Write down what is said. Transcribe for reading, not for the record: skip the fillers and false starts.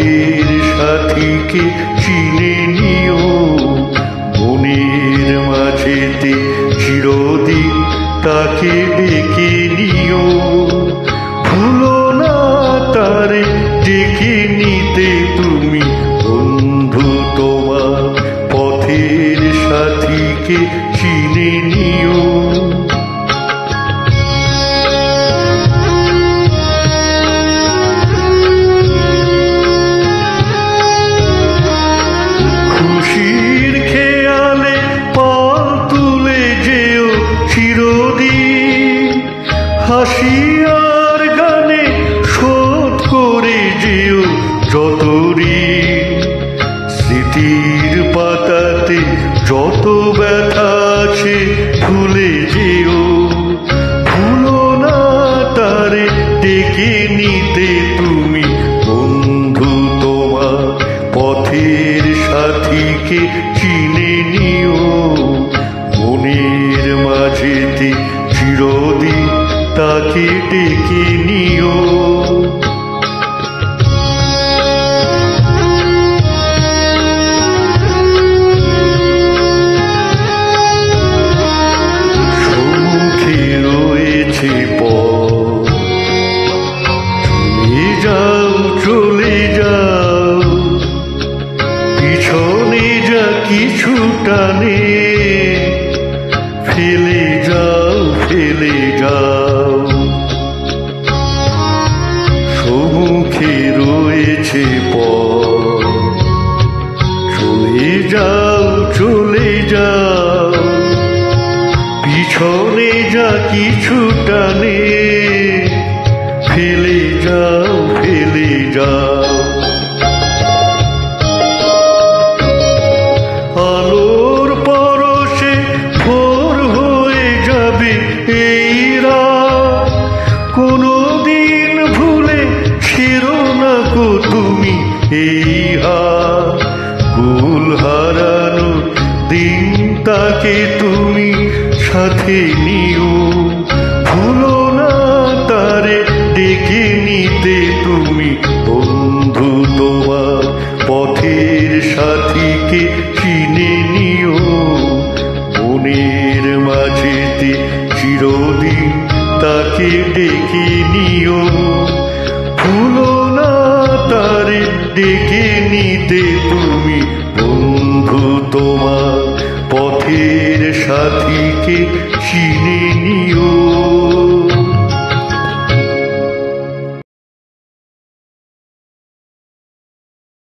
পথের সাথীকে চিনে নিও, মনের মাঝেতে চিরদিন তাকে ডেকে নিও। ভুলো না তারে ডেকে নিতে তুমি বন্ধু, তোমার পথের সাথীকে চিনে নিও। খুশির খেয়ালে পাল তুলে যেও চিরদিন, হাসি আর গানে শোধ করে যেও যত ঋণ। স্মৃতির পাতাতে যত ব্যথা আছে ভুলে যেও, ভুলো না তারে ডেকে নিতে তুমি বন্ধু, তোমার পথের সাথীকে চিনে নিও, মনের মাঝেতে চিরদিন তাকে ডেকে নিও। সম্মুখে রয়েছে পথ, চলে যাও চলে যাও, পিছনে যা কিছুটা নেই ফেলে যাও ফেলে যাও। সম্মুখে রয়েছে পথ, চলে যাও চলে যাও, পিছনে যা কিছুটা নেই ফেলে যাও ফেলে যাও। আলোর পরশে ভোর হয়ে যাবে এই রাত, কোনদিন ভুলে ছেড়ো না গো তুমি এই হাত। কুল হারানো দিন তাকে তুমি সাথে নিও, ভুলো না তারে ডেকে নিতে তুমি বন্ধু, তোমার পথের সাথীকে চিনে নিও, মনের মাঝেতে চিরদিন তাকে ডেকে নিও। ভুলো না তারে ডেকে নিতে তুমি বন্ধু, তোমার পথের সাথীকে